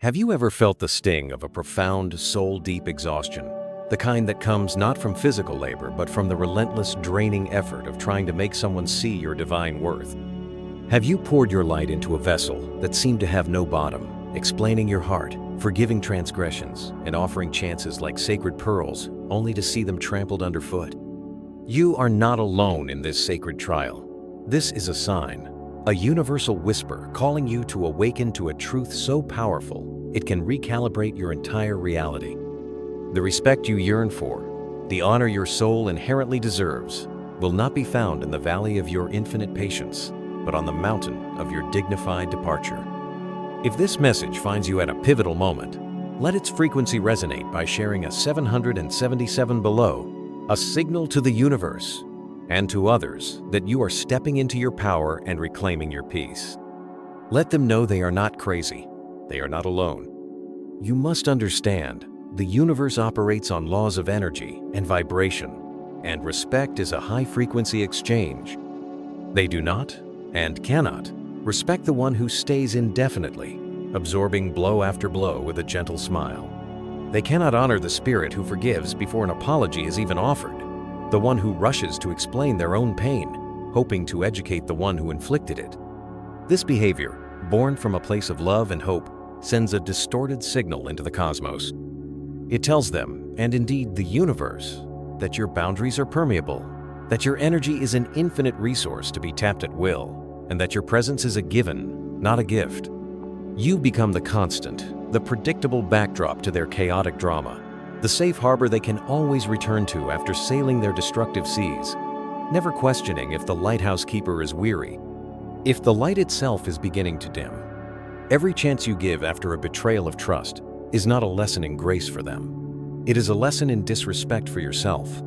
Have you ever felt the sting of a profound, soul-deep exhaustion? The kind that comes not from physical labor, but from the relentless, draining effort of trying to make someone see your divine worth. Have you poured your light into a vessel that seemed to have no bottom, explaining your heart, forgiving transgressions, and offering chances like sacred pearls, only to see them trampled underfoot? You are not alone in this sacred trial. This is a sign, a universal whisper calling you to awaken to a truth so powerful it can recalibrate your entire reality. The respect you yearn for, the honor your soul inherently deserves, will not be found in the valley of your infinite patience, but on the mountain of your dignified departure. If this message finds you at a pivotal moment, let its frequency resonate by sharing a 777 below, a signal to the universe and to others that you are stepping into your power and reclaiming your peace. Let them know they are not crazy. They are not alone. You must understand, the universe operates on laws of energy and vibration, and respect is a high-frequency exchange. They do not, and cannot, respect the one who stays indefinitely, absorbing blow after blow with a gentle smile. They cannot honor the spirit who forgives before an apology is even offered, the one who rushes to explain their own pain, hoping to educate the one who inflicted it. This behavior, born from a place of love and hope, sends a distorted signal into the cosmos. It tells them, and indeed the universe, that your boundaries are permeable, that your energy is an infinite resource to be tapped at will, and that your presence is a given, not a gift. You become the constant, the predictable backdrop to their chaotic drama, the safe harbor they can always return to after sailing their destructive seas, never questioning if the lighthouse keeper is weary, if the light itself is beginning to dim. Every chance you give after a betrayal of trust is not a lesson in grace for them. It is a lesson in disrespect for yourself.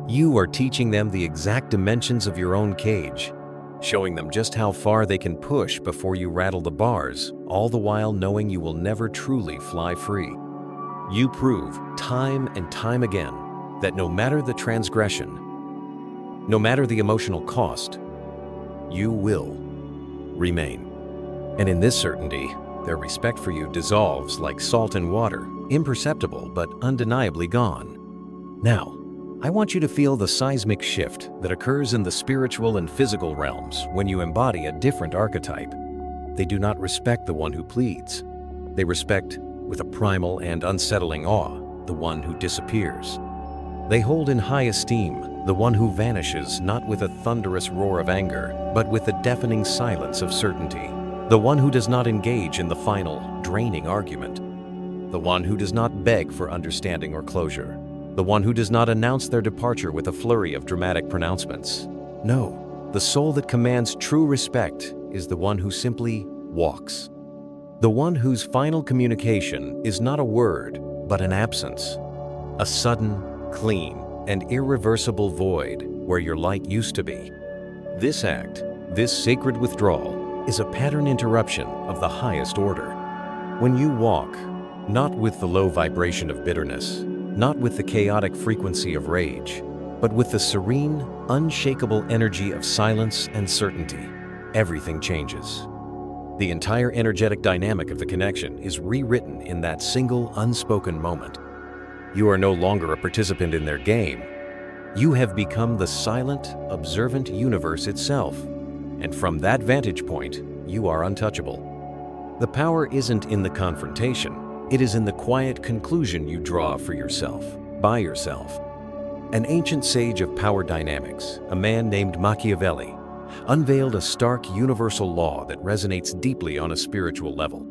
You are teaching them the exact dimensions of your own cage, showing them just how far they can push before you rattle the bars, all the while knowing you will never truly fly free. You prove time and time again that no matter the transgression, no matter the emotional cost, you will remain. And in this certainty, their respect for you dissolves like salt in water, imperceptible but undeniably gone. Now, I want you to feel the seismic shift that occurs in the spiritual and physical realms when you embody a different archetype. They do not respect the one who pleads. They respect, with a primal and unsettling awe, the one who disappears. They hold in high esteem the one who vanishes not with a thunderous roar of anger, but with the deafening silence of certainty. The one who does not engage in the final, draining argument. The one who does not beg for understanding or closure. The one who does not announce their departure with a flurry of dramatic pronouncements. No, the soul that commands true respect is the one who simply walks. The one whose final communication is not a word, but an absence. A sudden, clean, and irreversible void where your light used to be. This act, this sacred withdrawal, is a pattern interruption of the highest order. When you walk, not with the low vibration of bitterness, not with the chaotic frequency of rage, but with the serene, unshakable energy of silence and certainty, everything changes. The entire energetic dynamic of the connection is rewritten in that single unspoken moment. You are no longer a participant in their game. You have become the silent, observant universe itself, and from that vantage point, you are untouchable. The power isn't in the confrontation, it is in the quiet conclusion you draw for yourself, by yourself. An ancient sage of power dynamics, a man named Machiavelli, unveiled a stark universal law that resonates deeply on a spiritual level.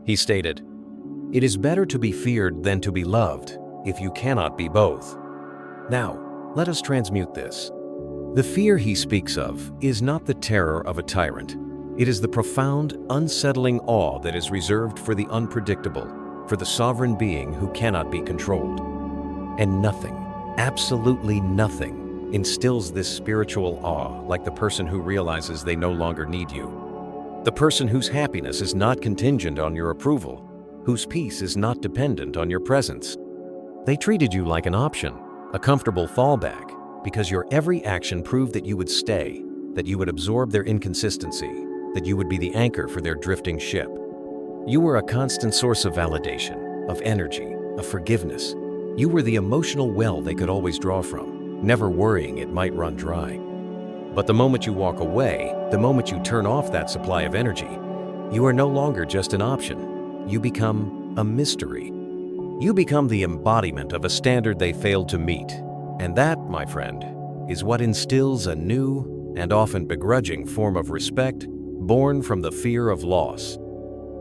He stated, "It is better to be feared than to be loved, if you cannot be both." Now, let us transmute this. The fear he speaks of is not the terror of a tyrant. It is the profound, unsettling awe that is reserved for the unpredictable, for the sovereign being who cannot be controlled. And nothing, absolutely nothing, instills this spiritual awe like the person who realizes they no longer need you. The person whose happiness is not contingent on your approval, whose peace is not dependent on your presence. They treated you like an option, a comfortable fallback, because your every action proved that you would stay, that you would absorb their inconsistency, that you would be the anchor for their drifting ship. You were a constant source of validation, of energy, of forgiveness. You were the emotional well they could always draw from, never worrying it might run dry. But the moment you walk away, the moment you turn off that supply of energy, you are no longer just an option. You become a mystery. You become the embodiment of a standard they failed to meet. And that, my friend, is what instills a new and often begrudging form of respect born from the fear of loss.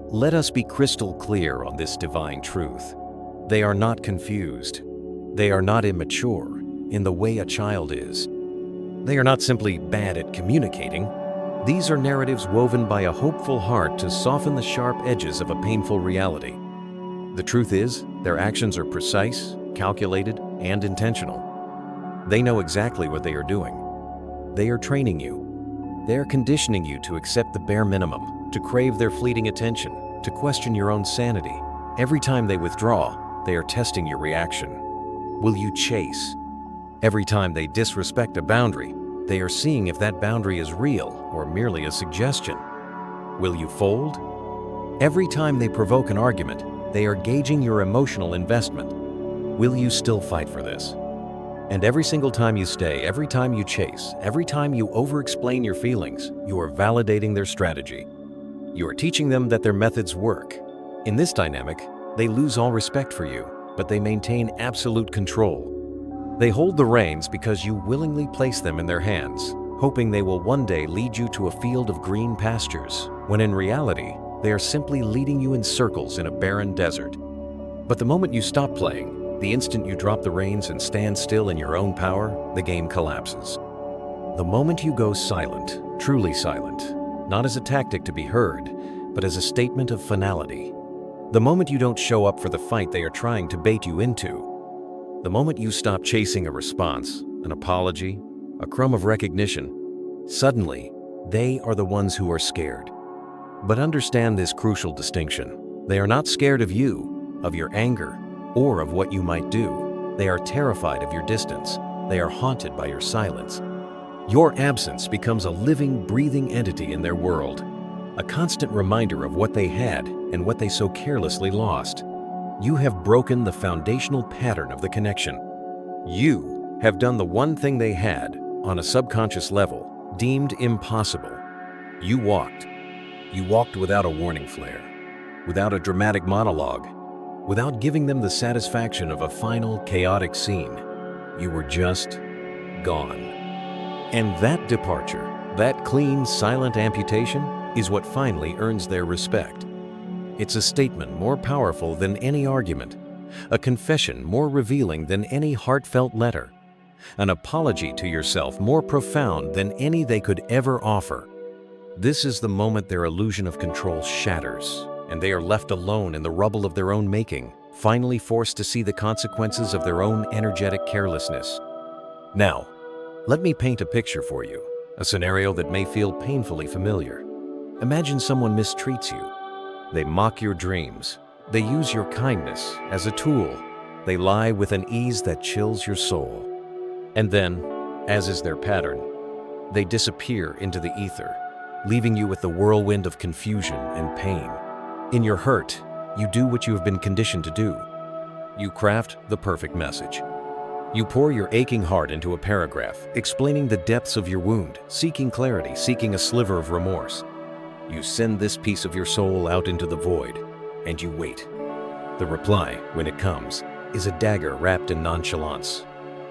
Let us be crystal clear on this divine truth. They are not confused. They are not immature in the way a child is. They are not simply bad at communicating. These are narratives woven by a hopeful heart to soften the sharp edges of a painful reality. The truth is, their actions are precise, calculated, and intentional. They know exactly what they are doing. They are training you. They are conditioning you to accept the bare minimum, to crave their fleeting attention, to question your own sanity. Every time they withdraw, they are testing your reaction. Will you chase? Every time they disrespect a boundary, they are seeing if that boundary is real or merely a suggestion. Will you fold? Every time they provoke an argument, they are gauging your emotional investment. Will you still fight for this? And every single time you stay, every time you chase, every time you over-explain your feelings, you are validating their strategy. You are teaching them that their methods work. In this dynamic, they lose all respect for you, but they maintain absolute control. They hold the reins because you willingly place them in their hands, hoping they will one day lead you to a field of green pastures, when in reality, they are simply leading you in circles in a barren desert. But the moment you stop playing, the instant you drop the reins and stand still in your own power, the game collapses. The moment you go silent, truly silent, not as a tactic to be heard, but as a statement of finality. The moment you don't show up for the fight they are trying to bait you into. The moment you stop chasing a response, an apology, a crumb of recognition, suddenly, they are the ones who are scared. But understand this crucial distinction. They are not scared of you, of your anger, or of what you might do. They are terrified of your distance. They are haunted by your silence. Your absence becomes a living, breathing entity in their world, a constant reminder of what they had and what they so carelessly lost. You have broken the foundational pattern of the connection. You have done the one thing they had, on a subconscious level, deemed impossible. You walked. You walked without a warning flare, without a dramatic monologue, without giving them the satisfaction of a final, chaotic scene. You were just gone. And that departure, that clean, silent amputation, is what finally earns their respect. It's a statement more powerful than any argument, a confession more revealing than any heartfelt letter, an apology to yourself more profound than any they could ever offer. This is the moment their illusion of control shatters, and they are left alone in the rubble of their own making, finally forced to see the consequences of their own energetic carelessness. Now, let me paint a picture for you, a scenario that may feel painfully familiar. Imagine someone mistreats you. They mock your dreams. They use your kindness as a tool. They lie with an ease that chills your soul. And then, as is their pattern, they disappear into the ether, leaving you with the whirlwind of confusion and pain. In your hurt, you do what you have been conditioned to do. You craft the perfect message. You pour your aching heart into a paragraph, explaining the depths of your wound, seeking clarity, seeking a sliver of remorse. You send this piece of your soul out into the void, and you wait. The reply, when it comes, is a dagger wrapped in nonchalance.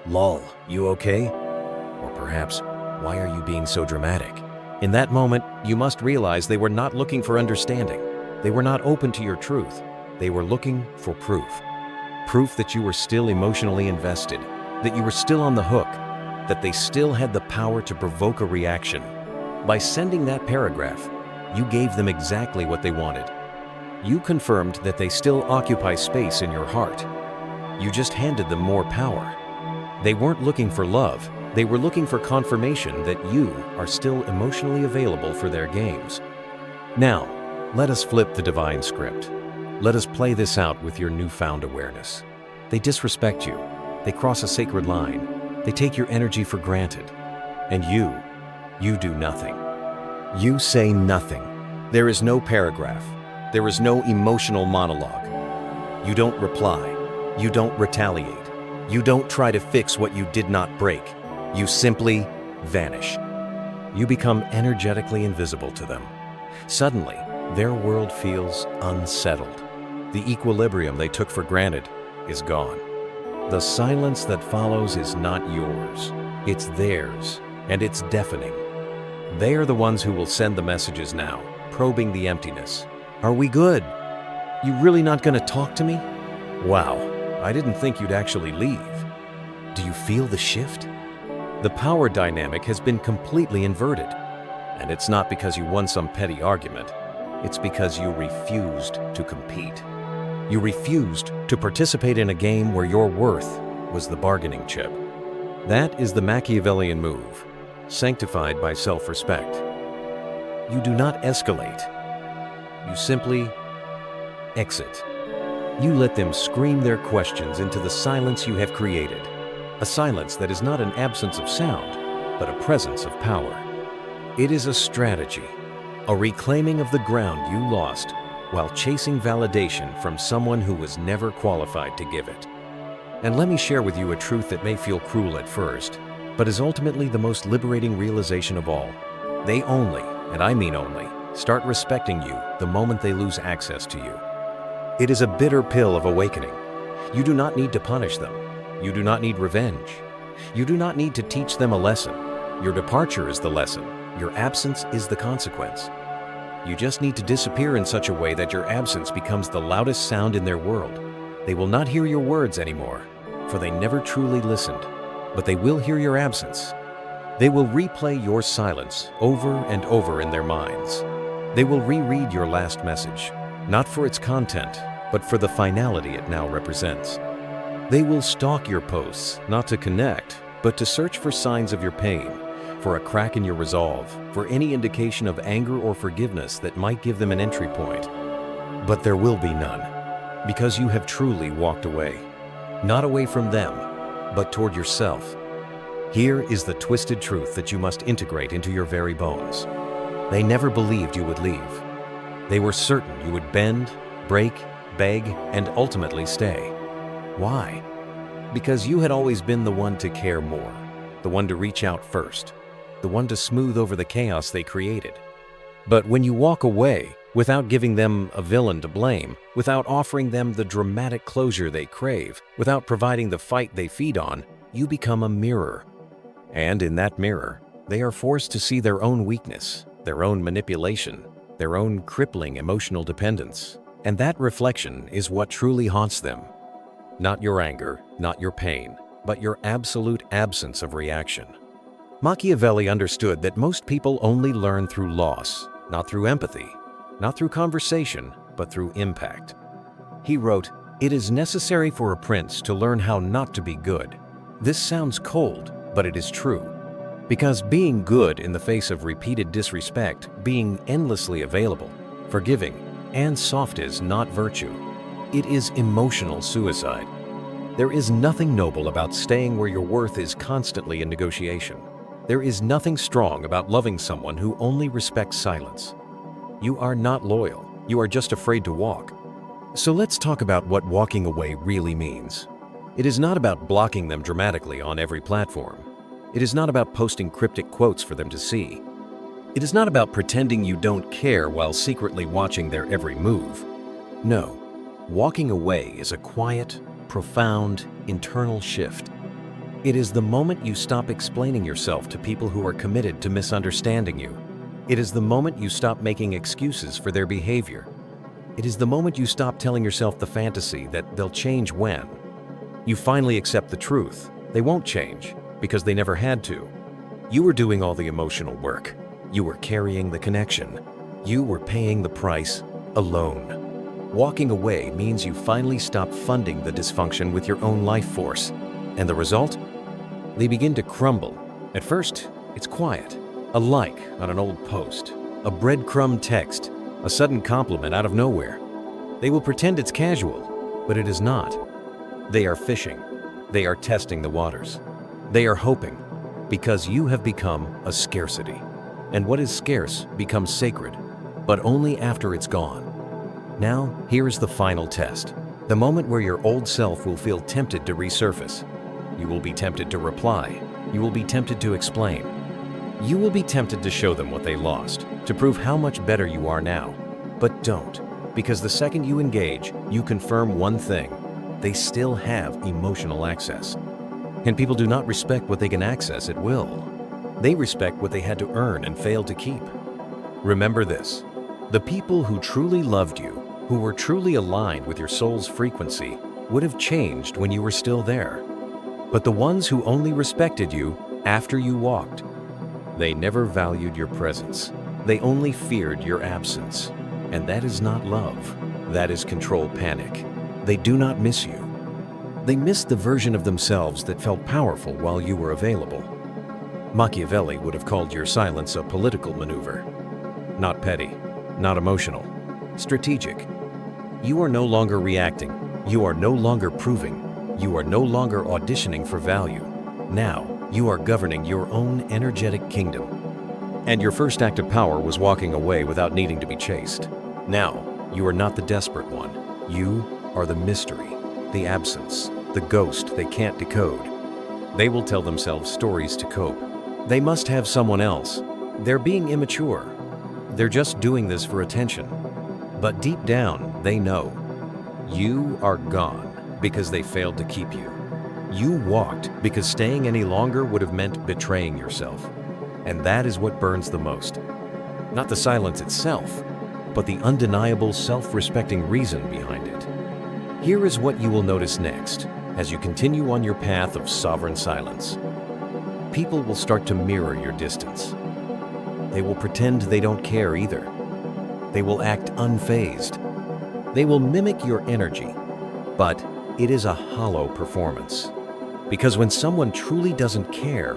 Lol, you okay? Or perhaps, why are you being so dramatic? In that moment, you must realize they were not looking for understanding. They were not open to your truth. They were looking for proof. Proof that you were still emotionally invested, that you were still on the hook, that they still had the power to provoke a reaction. By sending that paragraph, you gave them exactly what they wanted. You confirmed that they still occupy space in your heart. You just handed them more power. They weren't looking for love. They were looking for confirmation that you are still emotionally available for their games. Now, let us flip the divine script. Let us play this out with your newfound awareness. They disrespect you. They cross a sacred line. They take your energy for granted. And you do nothing. You say nothing. There is no paragraph, There is no emotional monologue. You don't reply. You don't retaliate. You don't try to fix what you did not break. You simply vanish. You become energetically invisible to them. Suddenly, their world feels unsettled. The equilibrium they took for granted is gone. The silence that follows is not yours. It's theirs, and it's deafening. They are the ones who will send the messages now, probing the emptiness. Are we good? You really not gonna talk to me? Wow, I didn't think you'd actually leave. Do you feel the shift? The power dynamic has been completely inverted. And it's not because you won some petty argument. It's because you refused to compete. You refused to participate in a game where your worth was the bargaining chip. That is the Machiavellian move, sanctified by self-respect. You do not escalate. You simply exit. You let them scream their questions into the silence you have created. A silence that is not an absence of sound, but a presence of power. It is a strategy, a reclaiming of the ground you lost while chasing validation from someone who was never qualified to give it. And let me share with you a truth that may feel cruel at first, but is ultimately the most liberating realization of all. They only, and I mean only, start respecting you the moment they lose access to you. It is a bitter pill of awakening. You do not need to punish them. You do not need revenge. You do not need to teach them a lesson. Your departure is the lesson. Your absence is the consequence. You just need to disappear in such a way that your absence becomes the loudest sound in their world. They will not hear your words anymore, for they never truly listened, but they will hear your absence. They will replay your silence over and over in their minds. They will reread your last message, not for its content, but for the finality it now represents. They will stalk your posts, not to connect, but to search for signs of your pain, for a crack in your resolve, for any indication of anger or forgiveness that might give them an entry point. But there will be none, because you have truly walked away. Not away from them, but toward yourself. Here is the twisted truth that you must integrate into your very bones. They never believed you would leave. They were certain you would bend, break, beg, and ultimately stay. Why? Because you had always been the one to care more, the one to reach out first, the one to smooth over the chaos they created. But when you walk away, without giving them a villain to blame, without offering them the dramatic closure they crave, without providing the fight they feed on, you become a mirror. And in that mirror, they are forced to see their own weakness, their own manipulation, their own crippling emotional dependence. And that reflection is what truly haunts them. Not your anger, not your pain, but your absolute absence of reaction. Machiavelli understood that most people only learn through loss, not through empathy, not through conversation, but through impact. He wrote, "It is necessary for a prince to learn how not to be good." This sounds cold, but it is true. Because being good in the face of repeated disrespect, being endlessly available, forgiving, and soft is not virtue. It is emotional suicide. There is nothing noble about staying where your worth is constantly in negotiation. There is nothing strong about loving someone who only respects silence. You are not loyal. You are just afraid to walk. So let's talk about what walking away really means. It is not about blocking them dramatically on every platform. It is not about posting cryptic quotes for them to see. It is not about pretending you don't care while secretly watching their every move. No, walking away is a quiet, profound, internal shift. It is the moment you stop explaining yourself to people who are committed to misunderstanding you. It is the moment you stop making excuses for their behavior. It is the moment you stop telling yourself the fantasy that they'll change when. You finally accept the truth. They won't change, because they never had to. You were doing all the emotional work. You were carrying the connection. You were paying the price alone. Walking away means you finally stop funding the dysfunction with your own life force. And the result? They begin to crumble. At first, it's quiet. A like on an old post, a breadcrumb text, a sudden compliment out of nowhere. They will pretend it's casual, but it is not. They are fishing. They are testing the waters. They are hoping, because you have become a scarcity. And what is scarce becomes sacred, but only after it's gone. Now, here is the final test. The moment where your old self will feel tempted to resurface. You will be tempted to reply. You will be tempted to explain. You will be tempted to show them what they lost, to prove how much better you are now. But don't, because the second you engage, you confirm one thing: they still have emotional access. And people do not respect what they can access at will. They respect what they had to earn and failed to keep. Remember this: the people who truly loved you, who were truly aligned with your soul's frequency, would have changed when you were still there. But the ones who only respected you after you walked, they never valued your presence. They only feared your absence. And that is not love. That is control panic. They do not miss you. They missed the version of themselves that felt powerful while you were available. Machiavelli would have called your silence a political maneuver. Not petty, not emotional, strategic. You are no longer reacting. You are no longer proving. You are no longer auditioning for value. Now, you are governing your own energetic kingdom. And your first act of power was walking away without needing to be chased. Now, you are not the desperate one. You are the mystery, the absence, the ghost they can't decode. They will tell themselves stories to cope. They must have someone else. They're being immature. They're just doing this for attention. But deep down, they know. You are gone because they failed to keep you. You walked because staying any longer would have meant betraying yourself. And that is what burns the most. Not the silence itself, but the undeniable self-respecting reason behind it. Here is what you will notice next as you continue on your path of sovereign silence. People will start to mirror your distance. They will pretend they don't care either. They will act unfazed. They will mimic your energy, but it is a hollow performance. Because when someone truly doesn't care,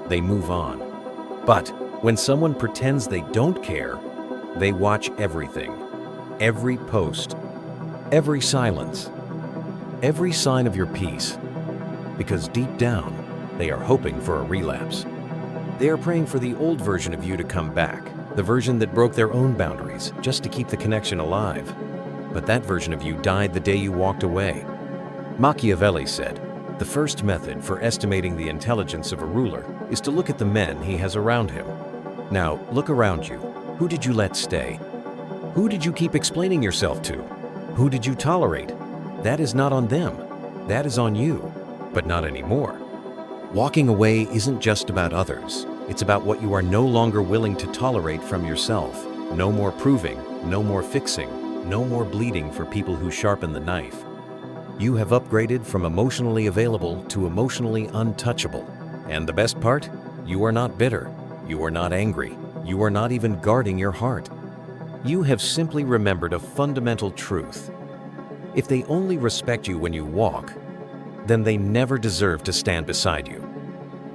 they move on. But when someone pretends they don't care, they watch everything, every post, every silence, every sign of your peace. Because deep down, they are hoping for a relapse. They are praying for the old version of you to come back, the version that broke their own boundaries just to keep the connection alive. But that version of you died the day you walked away. Machiavelli said, the first method for estimating the intelligence of a ruler is to look at the men he has around him. Now, look around you. Who did you let stay? Who did you keep explaining yourself to? Who did you tolerate? That is not on them. That is on you, but not anymore. Walking away isn't just about others. It's about what you are no longer willing to tolerate from yourself. No more proving, no more fixing, no more bleeding for people who sharpen the knife. You have upgraded from emotionally available to emotionally untouchable. And the best part? You are not bitter. You are not angry. You are not even guarding your heart. You have simply remembered a fundamental truth. If they only respect you when you walk, then they never deserve to stand beside you.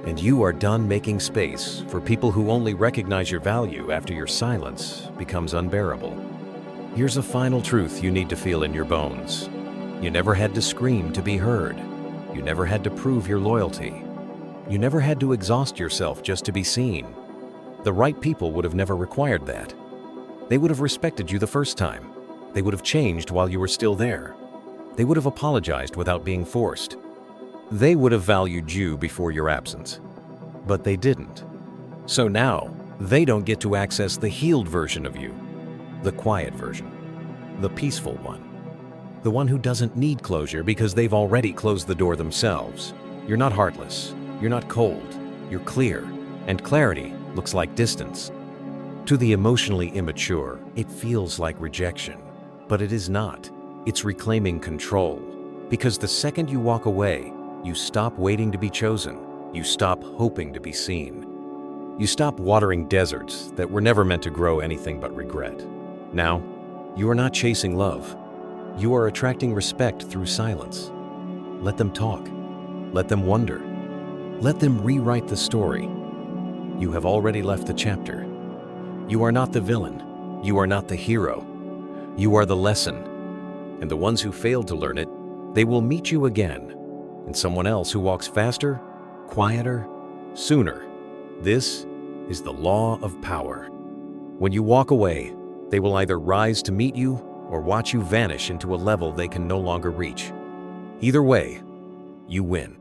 And you are done making space for people who only recognize your value after your silence becomes unbearable. Here's a final truth you need to feel in your bones. You never had to scream to be heard. You never had to prove your loyalty. You never had to exhaust yourself just to be seen. The right people would have never required that. They would have respected you the first time. They would have changed while you were still there. They would have apologized without being forced. They would have valued you before your absence. But they didn't. So now, they don't get to access the healed version of you, the quiet version, the peaceful one, the one who doesn't need closure because they've already closed the door themselves. You're not heartless. You're not cold. You're clear. And clarity looks like distance. To the emotionally immature, it feels like rejection. But it is not. It's reclaiming control. Because the second you walk away, you stop waiting to be chosen. You stop hoping to be seen. You stop watering deserts that were never meant to grow anything but regret. Now, you are not chasing love. You are attracting respect through silence. Let them talk. Let them wonder. Let them rewrite the story. You have already left the chapter. You are not the villain. You are not the hero. You are the lesson. And the ones who failed to learn it, they will meet you again. And someone else who walks faster, quieter, sooner. This is the law of power. When you walk away, they will either rise to meet you or watch you vanish into a level they can no longer reach. Either way, you win.